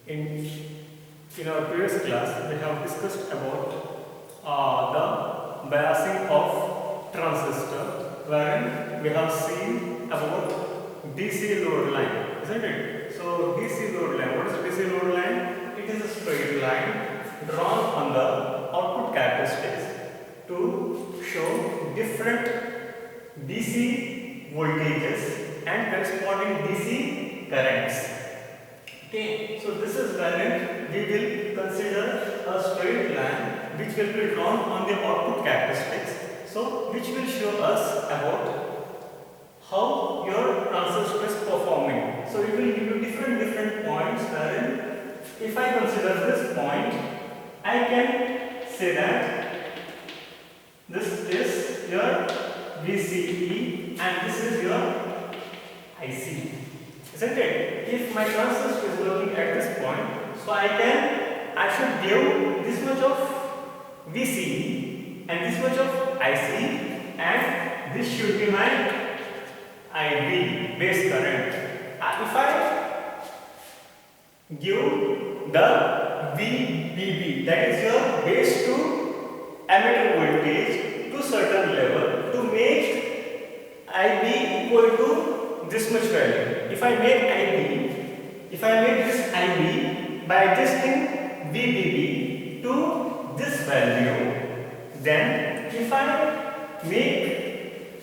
In, in our previous class, we have discussed about the biasing of transistor, wherein we have seen about DC load line, isn't it? So DC load line, what is DC load line? It is a straight line drawn on the output characteristics to show different DC voltages and corresponding DC currents. Okay, so this is wherein we will consider a straight line which will be drawn on the output characteristics. So which will show us about how your transistor is performing. So it will give you different points wherein if I consider this point, I can say that this is your VCE and this is your IC. Isn't it? If my transistor is working at this point, so I should give this much of VCE and this much of IC, and this should be my IB, base current. If I give the VBB, that is your base to emitter voltage to certain level, to make IB equal to this much value. If I make this IB by adjusting VBB to this value, then if I make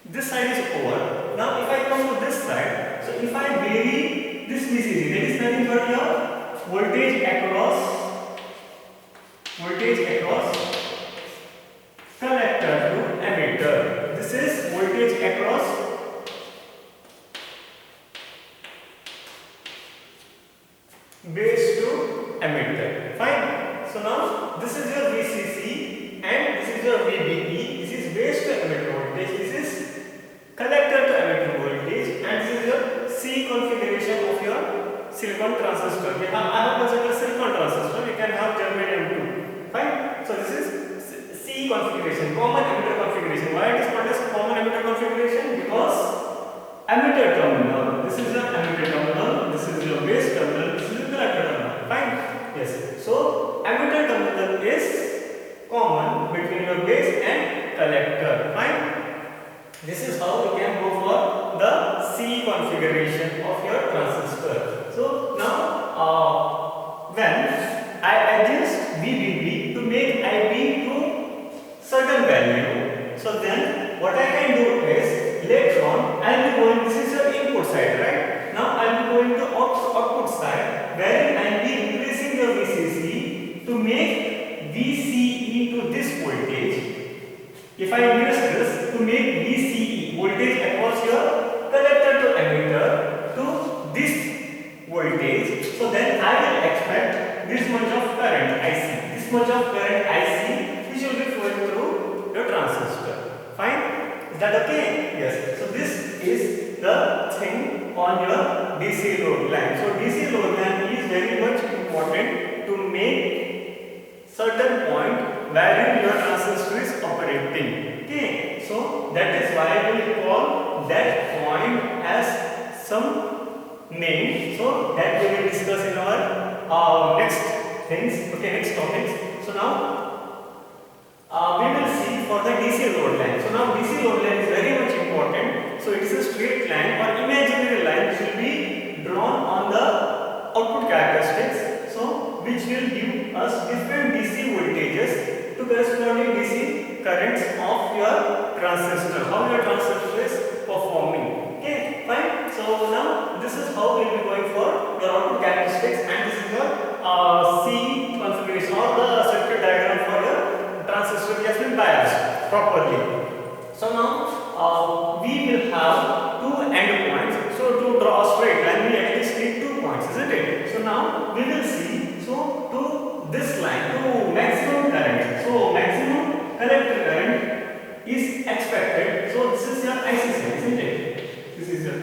this side is over. Now if I come to this side, so if I vary this VCC, that is nothing but your voltage across collector to emitter. This is voltage across base to emitter. Fine. So now this is your VCC and this is your VBE. This is base to emitter voltage. This is collector to emitter voltage, and this is your C configuration of your silicon transistor. I have considered silicon transistor. You can have germanium too. Fine. So this is C configuration, common emitter configuration. Why it is called as common emitter configuration? Because emitter terminal. This is your emitter terminal. This is your base terminal. This is your collector terminal. Fine. Yes. So emitter terminal is common between your base and collector. Fine. This is how you can go for the C configuration of your transistor. So now, when I adjust VBB to make IB to certain value, so then what I can do is later on I will be going. This is your input side, right? Now I will be going to output side, wherein I will be increasing your VCC to make VCE to this voltage. If I increase this to make VCE voltage across your collector to emitter to this voltage, so then I will expect this much of current IC, this much of current IC which will be flowing through your transistor. Fine? Is that okay? Yes. So this is the thing on your DC load line. So DC load line is very much important to make certain point wherein your transistor is operating. Okay, so that is why we call that point as some name. So that we will discuss in our next things. Okay, next topics. So now we will see for the DC load line. So now DC load line is very much important. So it is a straight line or imaginary line which will be drawn on the output characteristics. So which will give us different DC voltages to corresponding DC currents of your transistor, how your transistor is performing. Okay, fine. So now this is how we will be going for your output characteristics, and this is your C configuration or the circuit diagram for your transistor has been biased properly. So now we will have two endpoints. So to draw a straight line, we at least need 2 points, isn't it? So now we will see. So to this line, to maximum current. So maximum collector current is expected. So this is your IC side, isn't it? This is your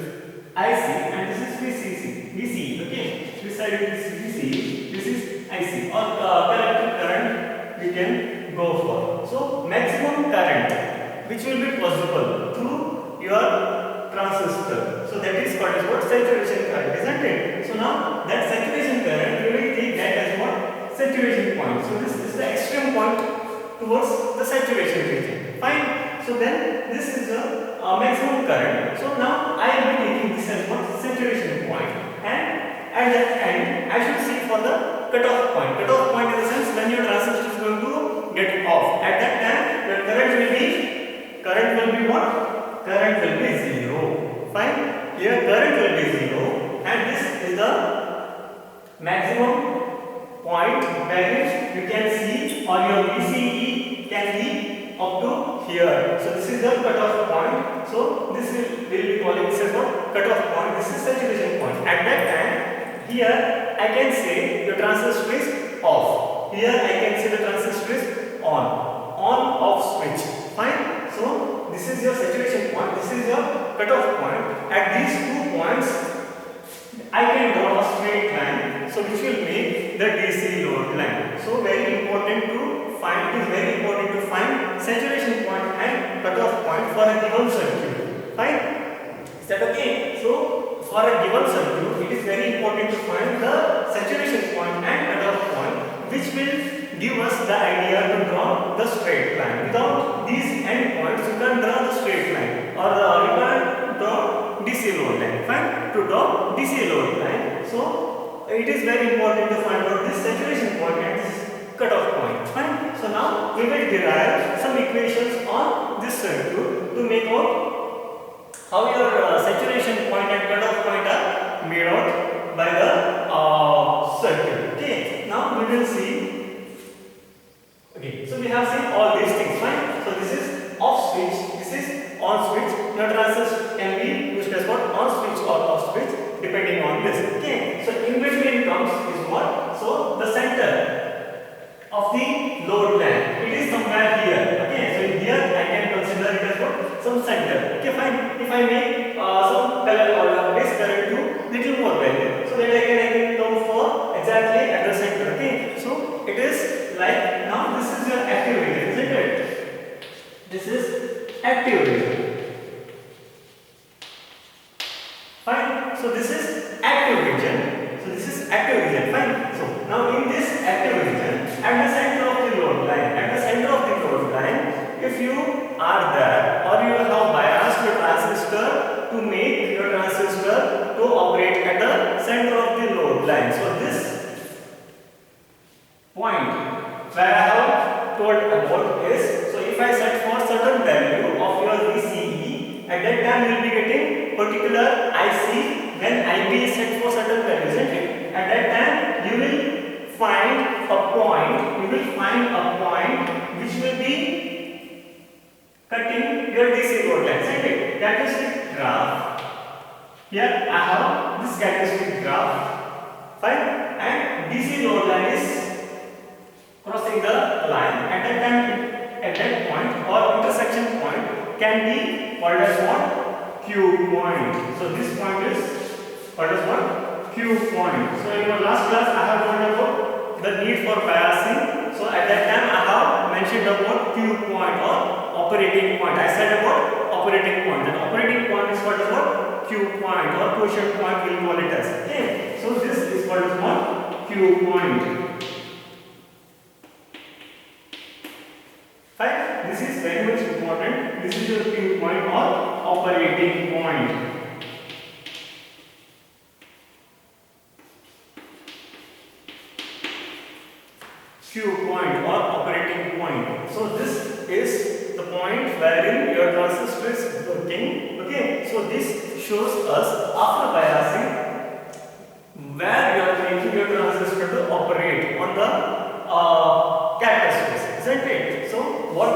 IC and this is VCE. Okay. This side is VCE. This is IC or collector current we can go for. So maximum current which will be possible through your transistor. So that is called as what? Saturation current, isn't it? So now that saturation current point. So this is the extreme point towards the saturation region. Fine. So then this is the maximum current. So now I am taking this as one saturation point, and at that end I should seek for the cutoff point. Cutoff point in the sense when your transistor is going to get off. At that time your current will be what? Current will be zero. Fine. Here current will be zero, and this is the maximum point where you can see, or your VCE can be up to here. So this is the cutoff point. So this will be calling this as what? Cutoff point. This is saturation point. At that time, here I can say the transistor is off. Here I can say the transistor is on-off switch. Fine. So this is your saturation point. This is your cutoff point. At these 2 points, I can draw a straight line, so which will make the DC load line. So very important to find. It is very important to find saturation point and cutoff point for a given circuit. Fine. Is that okay? So for a given circuit, it is very important to find the saturation point and cutoff point, which will give us the idea to draw the straight line. Without these end points, you can draw the straight line, or you can draw DC load line. Fine. To draw DC load line, so it is very important to find out this saturation point and this cutoff point. Fine. So now we will derive some equations on this circuit to make out how your saturation point and cutoff point are made out by the circuit. Okay. Now we will see. Okay, so we have seen all these things, fine. So this is off switch, this is on switch. Your transistor can be used as what? On switch or off switch, depending on this. Okay, so in between comes is what? So the center of the load line, it is somewhere here. Okay, so here I can consider it as what? Some center. Okay, fine. If I make some current or base current to little more value, so that I can come for exactly at the center. Okay, so it is like, now this is your active region, isn't it? This is active region. Fine. So this is active region. So this is active region. Fine. So now in this active region, at the center of the load line, if you are there, or you have biased your transistor to make your transistor to operate at the center of the load line. So this point where I have told about is, so if I set for certain value of your VCE, at that time you will be getting particular IC, then IB is set for certain value, isn't it? At that time you will find a point which will be cutting your DC load line, isn't it? Characteristic graph. Here I have this characteristic graph, fine, and DC load line is crossing the line. At that time, at that point or intersection point can be called as what? Q point. So this point is called as what? Q point. So in your last class I have told about the need for biasing. So at that time I have mentioned about Q point or operating point. I said about operating point. The operating point is called as what? Q point or quotient point, we will call it as. Okay. So this is called as what? Q point. Fine. This is very much important. This is your Q point or operating point. Q point or operating point. So this is the point wherein your transistor is working. Okay. So this shows us after biasing where you are making your transistor to operate on the characteristics, isn't it? So what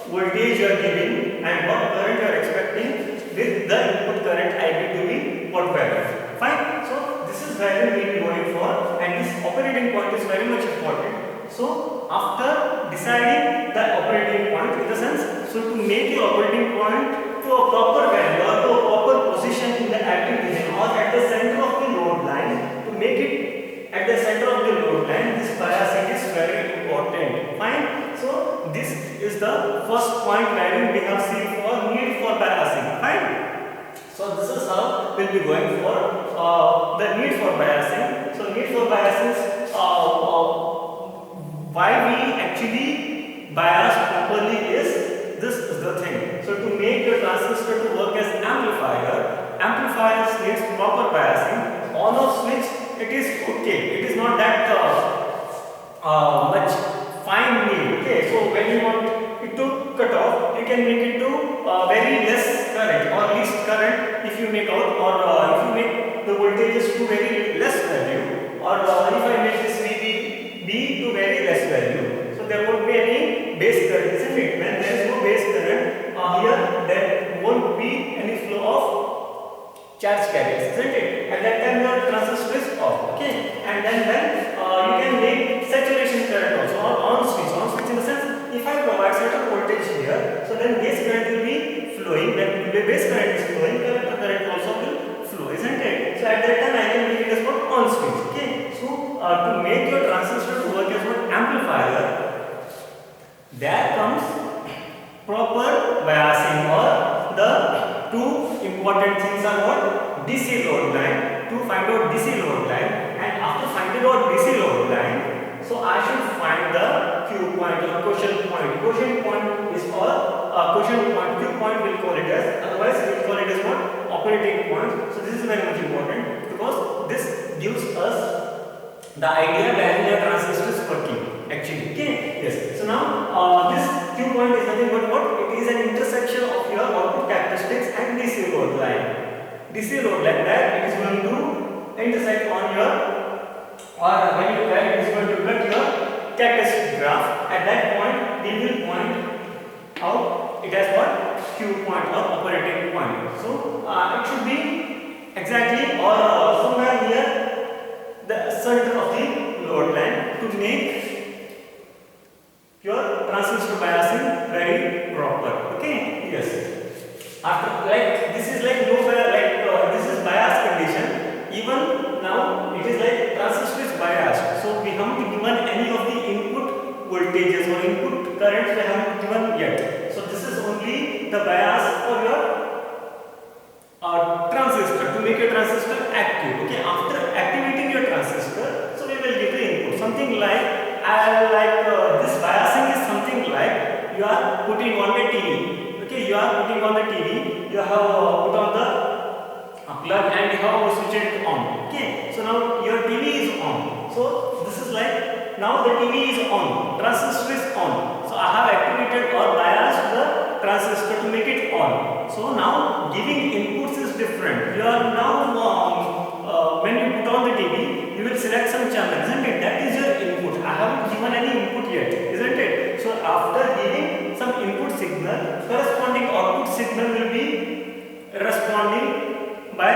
voltage you are giving and what current you are expecting with the input current IB to be what value. Fine. So this is where we will be going for, and this operating point is very much important. So after deciding the operating point, in the sense, so to make your operating point to a proper value or to a proper position in the active region or at the center of the load line, to make it at the center of the load line, this biasing is very important. Fine. So this is the first point wherein we have seen for need for biasing. Fine. So this is how we'll be going for the need for biasing. So need for biasing why we actually bias properly is this is the thing. So to make your transistor to work as amplifier, amplifiers needs proper biasing. On off switch, it is okay. It is not that much fine need. Okay, so when you want it to cut off, you can make it to very less current or least current if you make out, or if you make the voltages to very less value, or if I make this VB to very less value, so there won't be any base current, isn't it? When there is no base current here, there won't be any flow of charge carriers, isn't it? At that time your transistor is off, okay? And then you can make saturation current also, or on switch in the sense, if I provide certain voltage here, so then base current will be flowing, then the base current is flowing, collector current also will flow, isn't it? So at that time I can make it as what on switch, okay? So to make your transistor to work as what amplifier, there comes proper biasing, or the two important things are what? DC load line, to find out DC load line, and after finding out DC load line, so I should find the Q point or quotient point. Quotient point is quotient point, Q point we'll call it as, otherwise we'll call it as what? Operating point. So this is very much important because this gives us the idea where your transistor is working actually. Okay, yes. So now this Q point is nothing but what? It is an intersection of your output characteristics and DC load line. DC load line, that it is going to intersect on your, or when you it is going to cut your characteristic graph. At that point, we will point out it as what? Q point or operating point. So it should be exactly or somewhere near the center of the load line to make your transistor biasing very proper. Okay, yes. After like this is like no this is bias condition. Even now it is like transistor is biased. So we haven't given any of the input voltages or input currents we haven't given yet. So this is only the bias for your transistor to make your transistor active. Okay, after activating your transistor, so we will give the input. Something like this biasing is something like you are putting on the TV. Okay, you are putting on the TV. You have put on the plug and you have switched it on. Okay, so now your TV is on. So this is like now the TV is on, transistor is on. So I have activated or biased the transistor to make it on. So now giving inputs is different. You are now when you put on the TV, you will select some channel, isn't it? That is your input. I haven't given any input yet, isn't it? So after giving some input signal, corresponding output signal will be responding by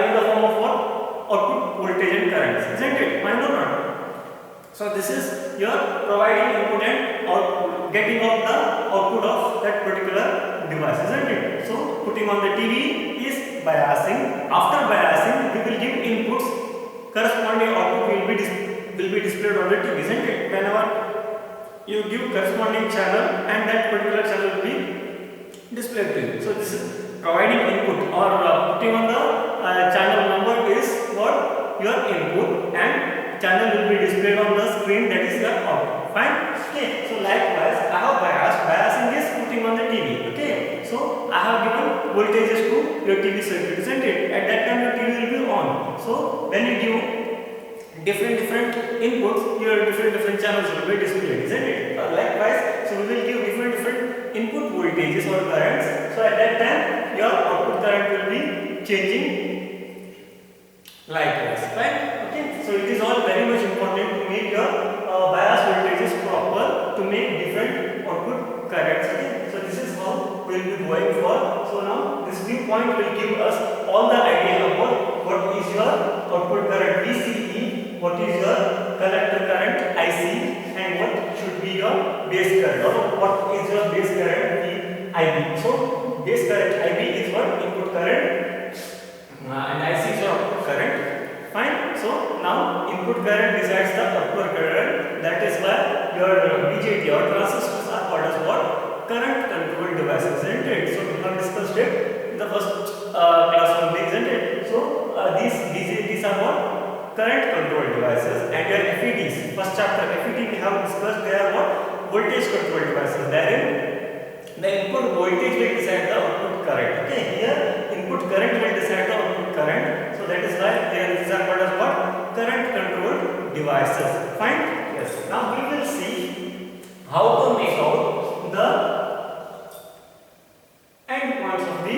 in the form of what? Output voltage and currents, isn't it? Fine or not? So this is your providing input and getting out the output of that particular device, isn't it? So putting on the TV is biasing. After biasing, we will give inputs. Corresponding output will be displayed on the TV, isn't it? Whenever you give corresponding channel, and that particular channel will be displayed to you. So this is providing input, or putting on the channel number is what? Your input, and channel will be displayed on the screen, that is your output. Fine. Okay. So likewise, I have bias. Biasing is putting on the TV. Okay. So I have given voltages to your TV circuit, isn't it? At that time your TV will be on. So when you give different inputs, your different channels will be displayed, isn't it? Likewise, so we will give different input voltages or currents. So at that time your output current will be changing likewise. Right? Okay. So it is all very much important to make your bias voltages proper, to make different output currents. Okay. So this is how we will be going for. So now this viewpoint will give us all the idea about what is your output current VCE, what is your collector current IC, and what should be your base current, or what is your base current IB. So base current IB is what? Input current, and IC is your output current. Fine. So now input current decides the output current. That is why your BJT or transistors are called as what? Current controlled devices, isn't it? So we have discussed it in the first class only, isn't it? So these are what? Current controlled devices. devices, and your FETs. First chapter FET we have discussed. They are what? Voltage control devices. Therein the input voltage will decide the output current. Okay, here input current will decide the output current. So that is why here these are called as what? Current controlled devices. Fine. Yes. Now we will see how to make out the endpoints of the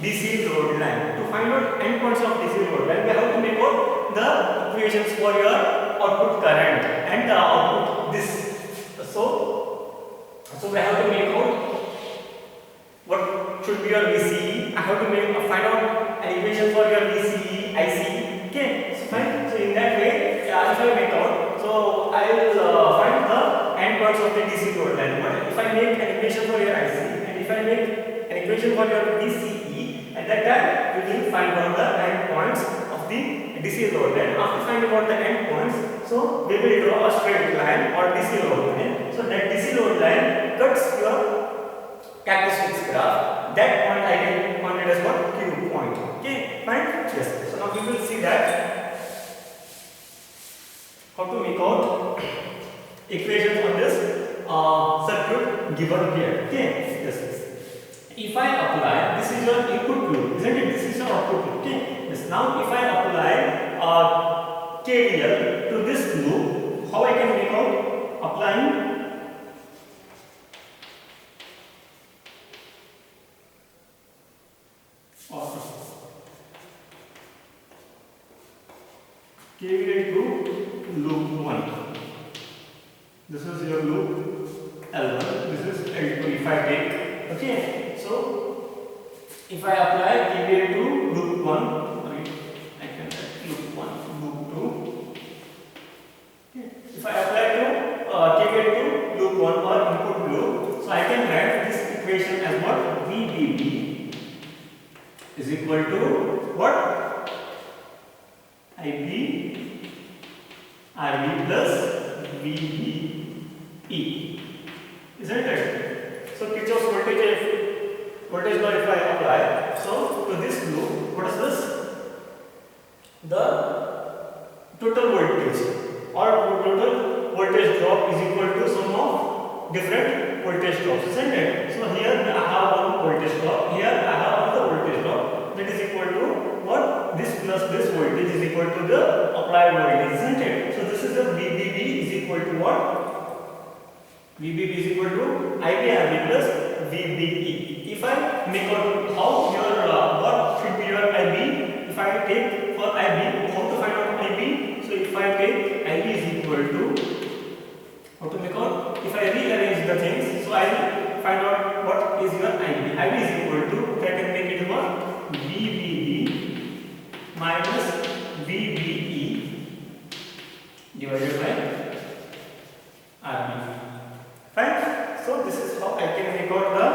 DC load line. To find out endpoints of DC load line, we have to make out the equations for your output current and the output this. So we have to make out what should be your VCE. I have to find out an equation for your VCE, IC. Okay, so fine. So in that way, if I make out, so I will find the endpoints of the DC load line. But if I make an equation for your IC and if I make an equation for your VCE, at that time we will find out the endpoints of the DC load line. After finding out the endpoints, so we will draw a straight line or DC load line. So that DC load line cuts your characteristics graph. That point I can point it as what? Q point. Okay, fine. Yes. So now we will see that how to make out equations on this circuit given here. Okay. Yes. If I apply, this is your input loop, isn't it? This is your output loop. Okay. Yes. Now if I apply KVL to this loop, how I can make out applying KVL to loop 1. This is your loop L1. This is L2 if I take. Okay. So if I apply KVL to loop 1, sorry, I can write loop 1, loop 2. Okay. If I apply to KVL to loop 1 or input loop, so I can write this equation as what? VBB is equal to what? IB RB plus VBE. Isn't it? So Kirchhoff's voltage law if I apply, so to this loop, what is this? The total voltage or total voltage drop is equal to sum of different voltage drops, isn't it? So here I have one voltage drop, here I have another voltage drop, that is equal to what? This plus this voltage is equal to the applied voltage, isn't it? So this is the VBB is equal to what? VBB is equal to IBRB plus VBE. If I make out how your what should be your IB, if I take for IB, how to find out IB? So if I take IB is equal to, how to make out? If I rearrange the things, so I will find out what is your IB. IB is equal to, I can make it what? VBB minus VBE divided by RB. Fine. So this is how I can make out the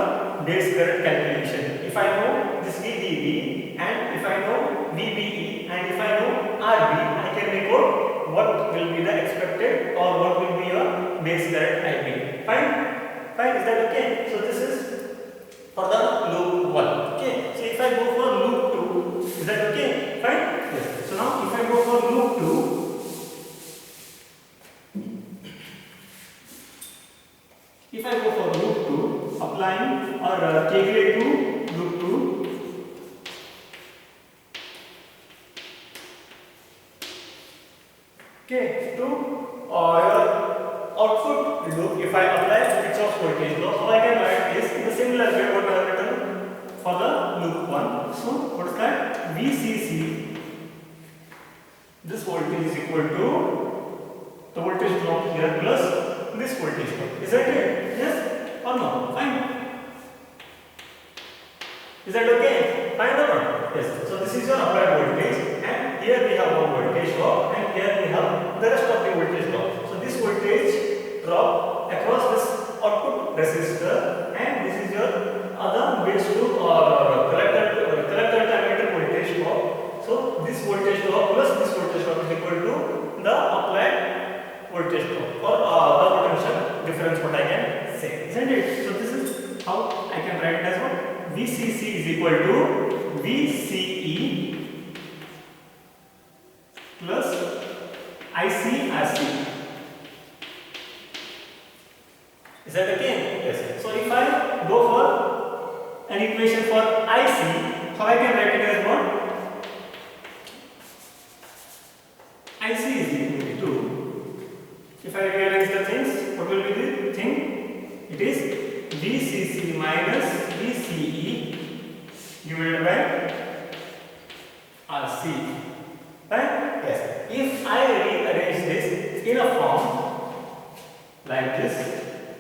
base current calculation. If I know this VBB and if I know VBE and if I know RB, I can make out what will be the expected or what will be your base current IB. Fine. Fine. Is that okay? So this is for the loop 1. Okay. So if I go for loop 2, is that okay? Fine. Yes. So now if I go for loop 2, if I go for loop 2, applying or KVL to loop 2, okay, to your output loop, if I apply Kirchhoff's voltage law, so I can write this in the similar way what I have written for the loop 1. So what is that? VCC, this voltage is equal to the voltage drop here plus this voltage drop. Is that it? Yes or no? Fine. Is that okay? Fine or not? Yes. So this is your applied voltage and here we have one voltage drop and here we have the rest of the voltage drop. So this voltage drop across this output resistor and this is your other base loop or collector terminator voltage drop. So this voltage drop plus this voltage drop is equal to the applied voltage drop or the potential difference, what I can say, isn't it? So this is how I can write it as what? VCC is equal to VCE plus IC, RC. Is that okay? Yes. So if I go for an equation for IC, how I can write it as what? IC is equal to, if I rearrange the things, what will be the thing? It is VCC minus VCE divided by RC. Right? Yes. If I rearrange this in a form like this,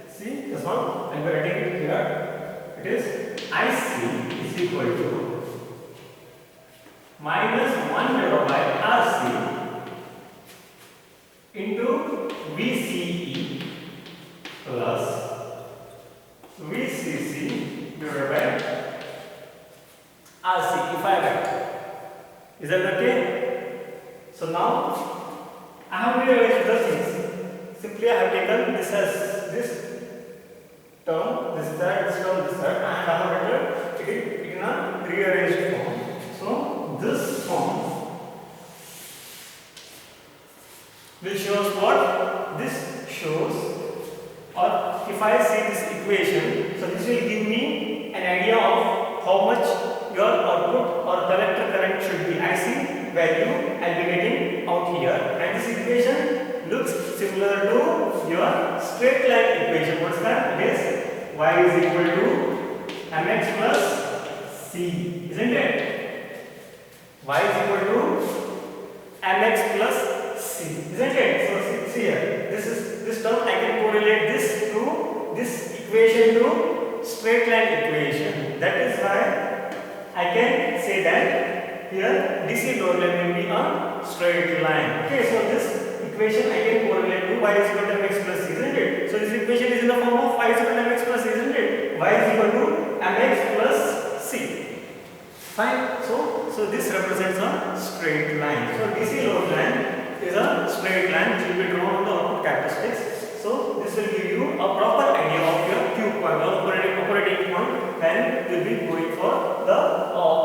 see this one, I'm writing it here. It is IC is equal to minus 1 divided by RC into VCE plus VCC divided by RC. If I write, is that okay? So now I have rearranged the things. Simply I have taken this as this term, this side, this term, this side, and I have written it in a rearranged form. So this form will shows what? This shows, or if I see this equation, so this will give me an idea of how much your output or collector current should be. IC value I'll be getting out here, and this equation looks similar to your straight line equation. What's that? It is y is equal to mx plus c, isn't it? Y is equal to mx plus c, isn't it? So see here, this term I can correlate this to this equation to straight line equation. That is why I can say that here DC load line will be a straight line. Okay, so this equation I can correlate to y is equal to mx plus c, isn't it? So this equation is in the form of y is equal to mx plus c, isn't it? Y is equal to mx plus c. Fine. So this represents a straight line. So DC load line is a straight line which will be drawn on the output characteristics. So this will give you a proper idea of your Q point or operating point when you will be going for the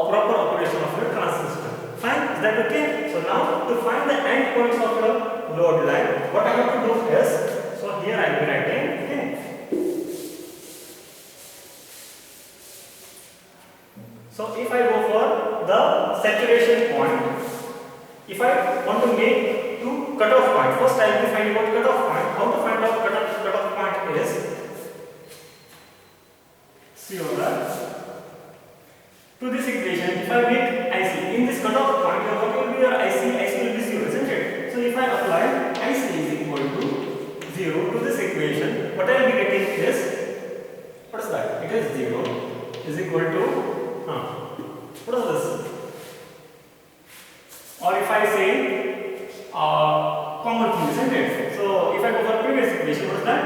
proper operation of your transistor. Fine, is that okay? So now to find the end points of your load line, what I have to do is, so here I will be writing, okay. So if I go for the saturation point, if I want to make to cutoff point, first I will be finding out cutoff point. How to find out cutoff point is, see over to this equation, if I make IC in this cutoff point, what will be your IC? IC will be 0, isn't it? So if I apply IC is equal to 0 to this equation, what I will be getting is, what is that? It is 0 is equal to, what is this? Or if I say common thing, isn't it? So if I go for previous equation, what is that?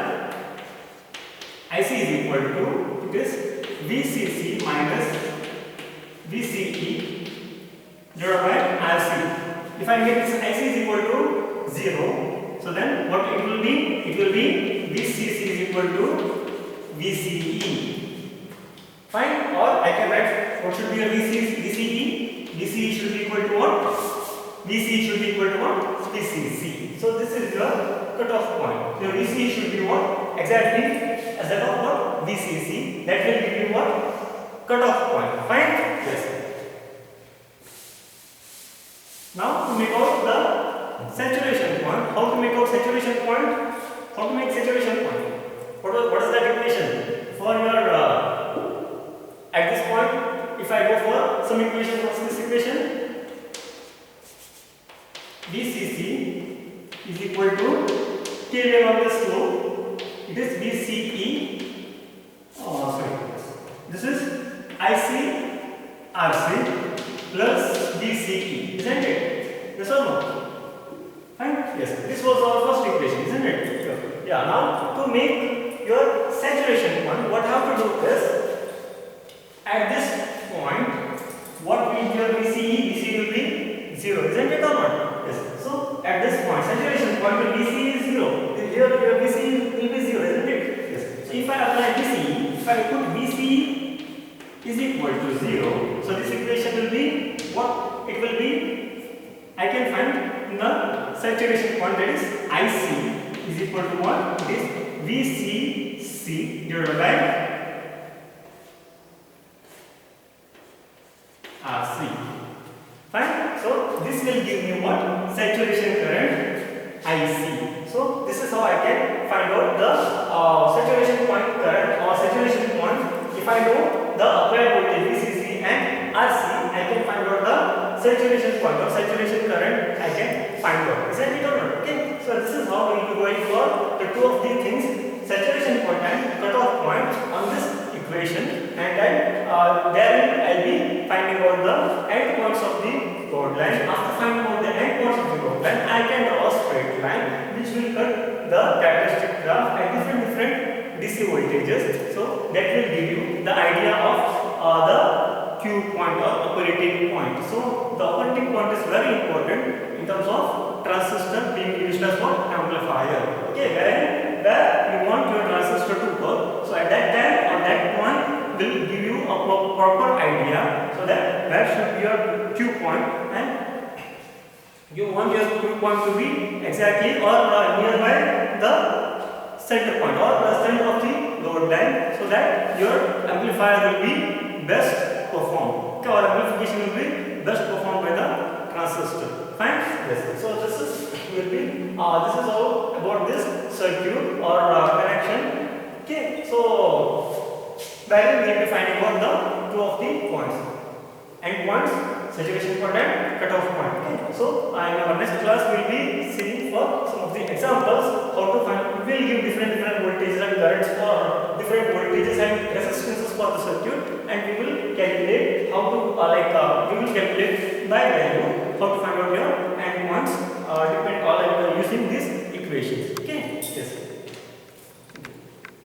IC is equal to, it is VCC minus VCE divided by RC. If I make this IC is equal to 0, so then what it will be? It will be VCC is equal to VCE. Fine? Or I can write what should be a VCE? VCE should be equal to what? VCE should be equal to what? VCC. So this is your cutoff point. Your VCE should be what? Exactly as that of what? VCC. That will give you what? Cutoff point. Fine? Yes. Now to make out the saturation point. How to make out saturation point? How to make saturation point? What is that equation? For your at this point, if I go for some equation, what's this equation? VCC is equal to K level of the slope. It is VCE. This is IC RC plus VCE, isn't it? Yes or no? Fine? Yes. This was our first equation, isn't it? Yeah. Now to make your saturation point, what I have to do is, at this point, what will be your VCE? VCE will be 0, isn't it or not? Yes. So at this point, saturation point, your VCE is 0. Here your VCE will be 0, isn't it? Yes. So if I apply VCE, if I put VCE is equal to 0, so this equation will be what? It will be, I can find in the saturation point, that is IC, is equal to what? It is VCC divided by RC. Fine. So this will give me what? Saturation current IC. So this is how I can find out the saturation point current or saturation point. If I know the applied voltage VCC and RC, I can find out the saturation point or saturation current. I can find out. Is that it or not? Okay. So this is how we will be going for the two of these things: saturation point and cutoff point on this equation, and then there I will be finding out the end points of the load line. After finding out the end points of the load line, I can draw a straight line which will cut the characteristic graph at different DC voltages. So that will give you the idea of the Q point or operating point. So the operating point is very important in terms of transistor being used as what? Amplifier. Okay, where you want your transistor to work. So at that time or that point will give you a proper idea, so that where should be your Q point, and you want your Q point to be exactly or nearby the center point or the center of the load line, so that your amplifier will be best performed. Okay, or amplification will be best performed by the transistor. Fine. Yes. So this is will be this is all about this circuit or connection. Okay. So where we will be finding out the two of the points. End points, saturation point and cutoff point. Okay. So in our next class we will be seeing for some of the examples how to find. We will give different voltages and currents for different voltages and resistances for the circuit, and we will calculate how to we will calculate by value how to find out your end points depend on using these equations. Okay. Yes.